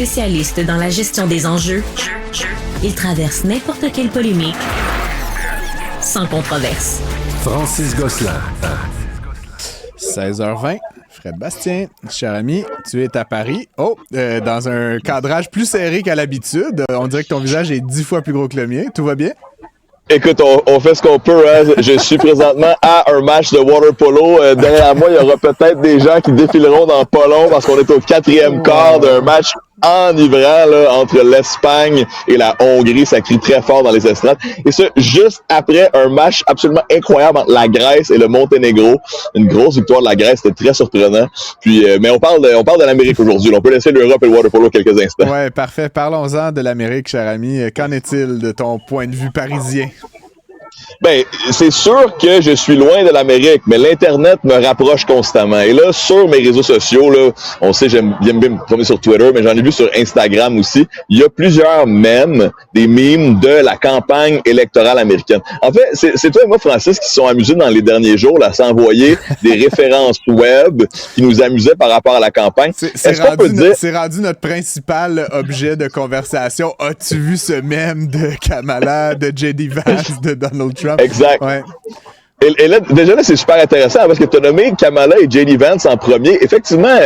Spécialiste dans la gestion des enjeux, il traverse n'importe quelle polémique sans controverse. Francis Gosselin. 16h20, Fred Bastien, cher ami, tu es à Paris. Dans un cadrage plus serré qu'à l'habitude. On dirait que ton visage est 10 fois plus gros que le mien. Tout va bien? Écoute, on fait ce qu'on peut. Hein. Je suis présentement à un match de water polo. Derrière moi, il y aura peut-être des gens qui défileront dans pas long parce qu'on est au 4e quart d'un match enivrant là, entre l'Espagne et la Hongrie. Ça crie très fort dans les estrades. Et ce, juste après un match absolument incroyable entre la Grèce et le Monténégro. Une grosse victoire de la Grèce, c'était très surprenant. Puis, mais on parle de l'Amérique aujourd'hui. On peut laisser l'Europe et le water polo quelques instants. Ouais, parfait. Parlons-en de l'Amérique, cher ami. Qu'en est-il de ton point de vue parisien? Ben, c'est sûr que je suis loin de l'Amérique, mais l'Internet me rapproche constamment. Et là, sur mes réseaux sociaux, là, on sait, j'aime bien me promener sur Twitter, mais j'en ai vu sur Instagram aussi. Il y a plusieurs mèmes, des memes de la campagne électorale américaine. En fait, c'est toi et moi, Francis, qui se sont amusés dans les derniers jours là, à s'envoyer des références web qui nous amusaient par rapport à la campagne. C'est rendu notre principal objet de conversation. As-tu vu ce mème de Kamala, de J.D. Vance, de Donald Trump? Exact. Ouais. Et là, déjà là, c'est super intéressant parce que tu as nommé Kamala et J.D. Vance en premier. Effectivement,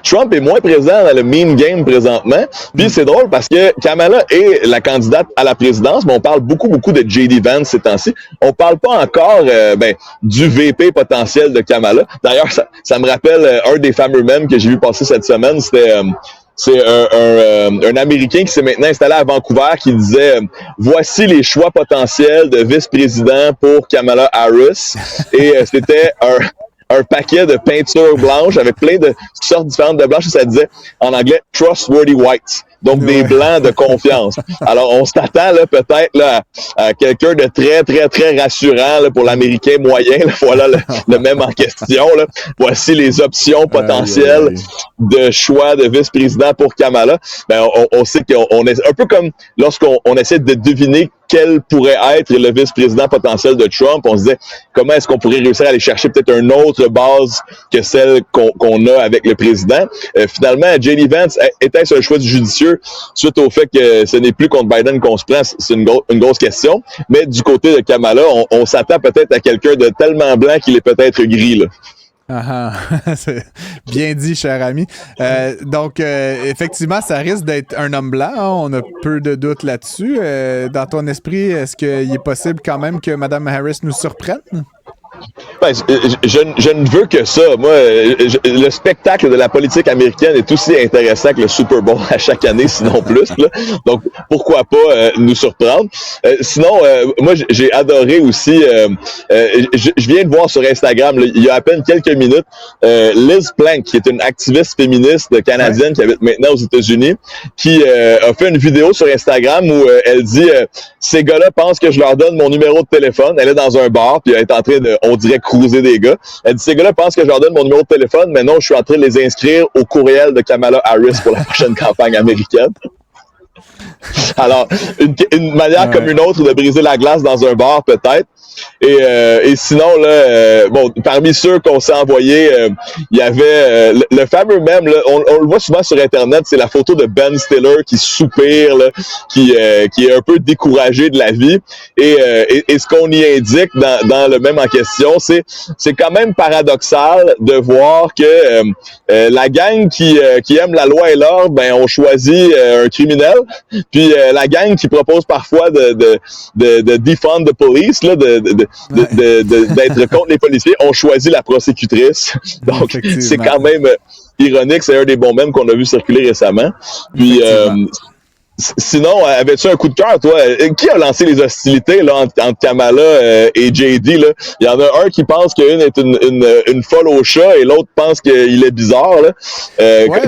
Trump est moins présent dans le meme game présentement. Puis c'est drôle parce que Kamala est la candidate à la présidence, mais on parle beaucoup de J.D. Vance ces temps-ci. On parle pas encore du VP potentiel de Kamala. D'ailleurs, ça me rappelle un des fameux memes que j'ai vu passer cette semaine. C'est un Américain qui s'est maintenant installé à Vancouver qui disait voici les choix potentiels de vice-président pour Kamala Harris. Et c'était un paquet de peinture blanche avec plein de sortes différentes de blanches et ça disait en anglais trustworthy whites. Donc, des blancs de confiance. Alors, on s'attend là peut-être là à quelqu'un de très, très, très rassurant là, pour l'Américain moyen. Là. Voilà le même en question. Là. Voici les options potentielles de choix de vice-président pour Kamala. Ben, on sait qu'on est un peu comme lorsqu'on essaie de deviner quel pourrait être le vice-président potentiel de Trump. On se disait, comment est-ce qu'on pourrait réussir à aller chercher peut-être une autre base que celle qu'on a avec le président? Finalement, J.D. Vance, était-ce un choix du judicieux suite au fait que ce n'est plus contre Biden qu'on se prend? C'est une grosse question. Mais du côté de Kamala, on s'attend peut-être à quelqu'un de tellement blanc qu'il est peut-être gris, là. C'est bien dit, cher ami. Donc, effectivement, ça risque d'être un homme blanc. Hein? On a peu de doutes là-dessus. Dans ton esprit, est-ce qu'il est possible quand même que Mme Harris nous surprenne? Ben, je ne veux que ça. Moi, le spectacle de la politique américaine est aussi intéressant que le Super Bowl à chaque année, sinon plus. Là. Donc, pourquoi pas nous surprendre? Sinon, moi, j'ai adoré aussi, je viens de voir sur Instagram, là, il y a à peine quelques minutes, Liz Plank, qui est une activiste féministe canadienne qui habite maintenant aux États-Unis, qui a fait une vidéo sur Instagram où elle dit ces gars-là pensent que je leur donne mon numéro de téléphone. Elle est dans un bar, puis elle est en train de, on dirait, cruiser des gars. Elle dit, ces gars-là pensent que je leur donne mon numéro de téléphone, mais non, je suis en train de les inscrire au courriel de Kamala Harris pour la prochaine campagne américaine. Alors, une manière comme une autre de briser la glace dans un bar, peut-être. Et sinon, là, bon, parmi ceux qu'on s'est envoyés, il y avait le fameux mème, là, on le voit souvent sur Internet, c'est la photo de Ben Stiller qui soupire, là, qui est un peu découragé de la vie. Et ce qu'on y indique dans le mème en question, c'est quand même paradoxal de voir que la gang qui aime la loi et l'ordre, ben on choisit un criminel, puis la gang qui propose parfois de defund the police, là, d'être contre les policiers, on choisit la prosécutrice. Donc, c'est quand même ironique. C'est un des bons mèmes qu'on a vu circuler récemment. Puis, sinon, avais-tu un coup de cœur, toi? Qui a lancé les hostilités là, entre Kamala et JD? Là? Il y en a un qui pense qu'une est une folle au chat et l'autre pense qu'il est bizarre. Là.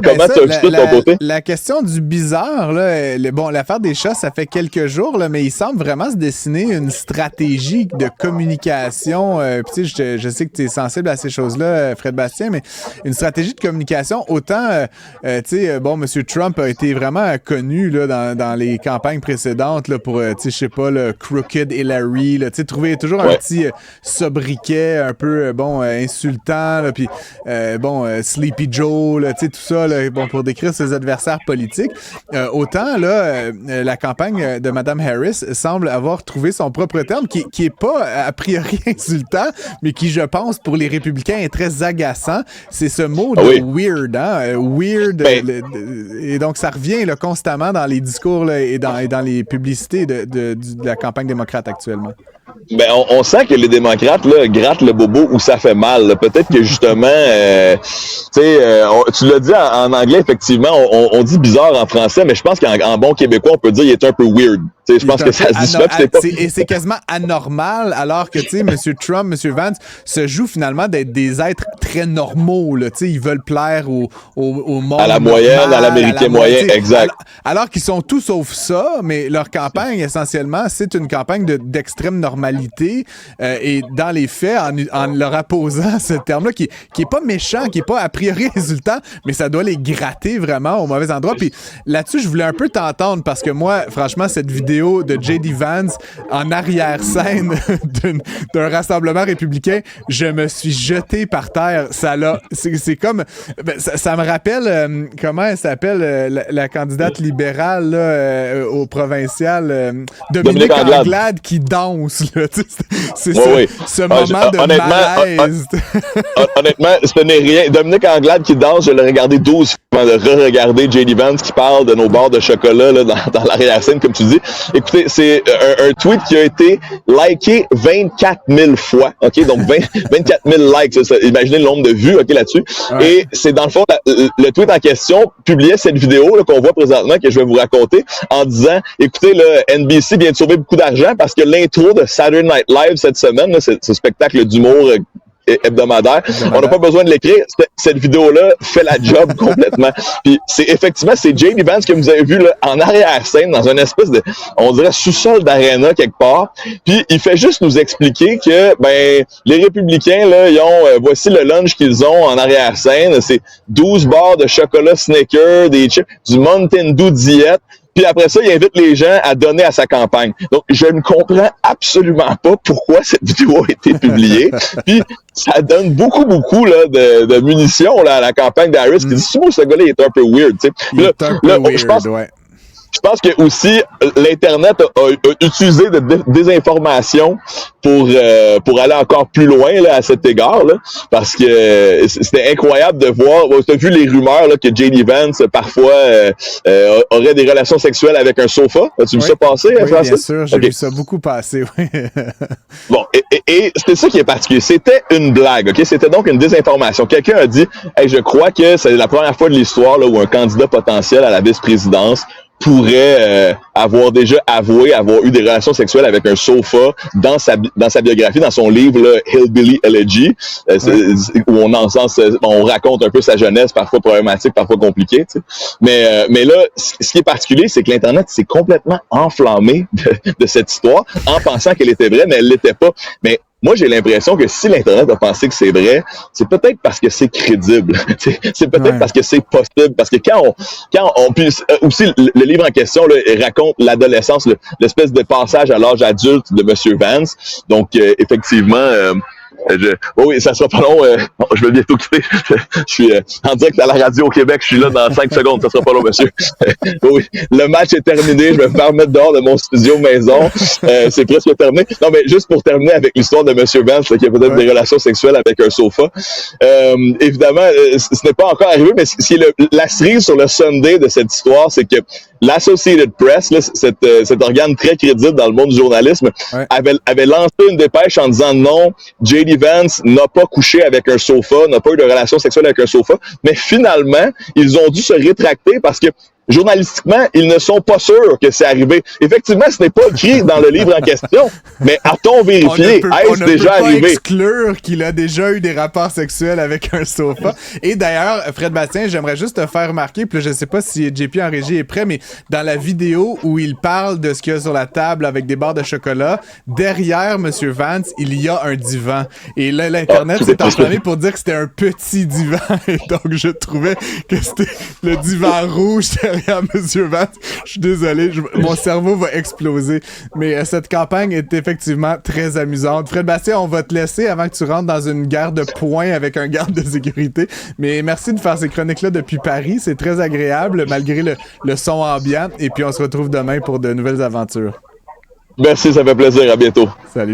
Comment tu as vu ça de ton côté? La question du bizarre, là, l'affaire des chats, ça fait quelques jours, là, mais il semble vraiment se dessiner une stratégie de communication. Je sais que tu es sensible à ces choses-là, Fred Bastien, mais une stratégie de communication, autant, M. Trump a été vraiment connu là, dans les campagnes précédentes là, pour, tu sais, je sais pas, le Crooked Hillary, tu sais, trouver toujours un petit sobriquet un peu, insultant, puis Sleepy Joe, tu sais, tout ça, là, pour décrire ses adversaires politiques. Autant, là, la campagne de Mme Harris semble avoir trouvé son propre terme, qui est pas, a priori, insultant, mais qui, je pense, pour les républicains, est très agaçant. C'est ce mot de weird, hein? Weird. Et donc, ça revient là, constamment dans les discours là, et dans les publicités de la campagne démocrate actuellement. Ben, on sent que les démocrates là, grattent le bobo où ça fait mal. Là. Peut-être que justement, tu l'as dit en anglais, effectivement, on dit bizarre en français, mais je pense qu'en bon québécois, on peut dire qu'il est un peu weird. Je pense que ça se dit pas. Et c'est quasiment anormal, alors que, tu sais, M. Trump, M. Vance se jouent finalement d'être des êtres très normaux. Là, ils veulent plaire au monde. À la moyenne, normal, à l'américain moyen, exact. Alors qu'ils sont tout sauf ça, mais leur campagne, essentiellement, c'est une campagne d'extrême normalité. Et dans les faits, en leur apposant ce terme-là, qui est pas méchant, qui est pas a priori insultant, mais ça doit les gratter vraiment au mauvais endroit. Puis là-dessus, je voulais un peu t'entendre parce que moi, franchement, cette vidéo de J.D. Vance en arrière-scène d'un rassemblement républicain, je me suis jeté par terre. C'est comme... ça me rappelle, comment elle s'appelle, la candidate libérale là, au provincial, Dominique Anglade qui danse. Là, c'est ce moment de malaise. Honnêtement, ce n'est rien. Dominique Anglade qui danse, je l'ai regardé 12 fois avant de re-regarder J.D. Vance qui parle de nos barres de chocolat là, dans l'arrière-scène, comme tu dis. Écoutez, c'est un tweet qui a été liké 24 000 fois, OK? Donc, 24 000 likes, ça, imaginez le nombre de vues, OK, là-dessus. Ouais. Et c'est dans le fond, le tweet en question publiait cette vidéo là, qu'on voit présentement, que je vais vous raconter, en disant, écoutez, là, NBC vient de sauver beaucoup d'argent parce que l'intro de Saturday Night Live cette semaine, là, ce spectacle d'humour hebdomadaire. On n'a pas besoin de l'écrire. Cette vidéo-là fait la job complètement. Puis c'est J.D. Vance que vous avez vu là, en arrière-scène, dans une espèce de, on dirait, sous-sol d'aréna quelque part. Puis il fait juste nous expliquer que les républicains, là, ils ont voici le lunch qu'ils ont en arrière-scène. C'est 12 barres de chocolat Snickers, des chips, du Mountain Dew diète. Puis après ça, il invite les gens à donner à sa campagne. Donc, je ne comprends absolument pas pourquoi cette vidéo a été publiée. Puis, ça donne beaucoup là, de munitions là, à la campagne d'Harris qui dit, ce gars-là, il est un peu weird. Tu sais. Il est un peu weird, je pense que aussi l'Internet a utilisé de désinformation pour aller encore plus loin là, à cet égard, là, parce que c'était incroyable de voir. Tu as vu les rumeurs là, que J.D. Vance parfois aurait des relations sexuelles avec un sofa. As-tu vu ça passer, Francis? Bien sûr, j'ai vu ça beaucoup passer. Oui. Bon, et c'était ça qui est particulier. C'était une blague, ok? C'était donc une désinformation. Quelqu'un a dit, hey, je crois que c'est la première fois de l'histoire là, où un candidat potentiel à la vice-présidence pourrait avoir déjà avoué avoir eu des relations sexuelles avec un sofa dans sa biographie, dans son livre là, Hillbilly Elegy, où on raconte un peu sa jeunesse, parfois problématique, parfois compliquée. Tu sais. Mais là, ce qui est particulier, c'est que l'Internet s'est complètement enflammé de cette histoire en pensant qu'elle était vraie, mais elle l'était pas. Mais moi, j'ai l'impression que si l'Internet a pensé que c'est vrai, c'est peut-être parce que c'est crédible. C'est peut-être parce que c'est possible. Parce que quand on puisse aussi, le livre en question là, raconte l'adolescence, l'espèce de passage à l'âge adulte de M. Vance. Donc, effectivement... oui, ça sera pas long. Je vais bientôt quitter. Je suis en direct à la radio au Québec. Je suis là dans 5 secondes. Ça sera pas long, monsieur. Oui, le match est terminé. Je vais me faire mettre dehors de mon studio maison. C'est presque terminé. Non, mais juste pour terminer avec l'histoire de monsieur Vance, là, qui a peut-être des relations sexuelles avec un sofa. Évidemment, ce n'est pas encore arrivé, mais ce qui est la cerise sur le Sunday de cette histoire, c'est que l'Associated Press, là, cet organe très crédible dans le monde du journalisme, avait lancé une dépêche en disant non, J.D. Vance n'a pas couché avec un sofa, n'a pas eu de relation sexuelle avec un sofa, mais finalement, ils ont dû se rétracter parce que journalistiquement, ils ne sont pas sûrs que c'est arrivé. Effectivement, ce n'est pas écrit dans le livre en question, mais a-t-on vérifié? Est-ce déjà arrivé? On ne peut pas exclure qu'il a déjà eu des rapports sexuels avec un sofa. Et d'ailleurs, Fred Bastien, j'aimerais juste te faire remarquer, puis là, je ne sais pas si JP en régie est prêt, mais dans la vidéo où il parle de ce qu'il y a sur la table avec des barres de chocolat, derrière M. Vance, il y a un divan. Et là, l'Internet s'est enflammé pour dire que c'était un petit divan. Et donc, je trouvais que c'était le divan rouge derrière Regarde, Monsieur Vance, je suis désolé, mon cerveau va exploser. Mais cette campagne est effectivement très amusante. Fred Bastien, on va te laisser avant que tu rentres dans une guerre de poing avec un garde de sécurité. Mais merci de faire ces chroniques-là depuis Paris. C'est très agréable, malgré le son ambiant. Et puis, on se retrouve demain pour de nouvelles aventures. Merci, ça fait plaisir. À bientôt. Salut.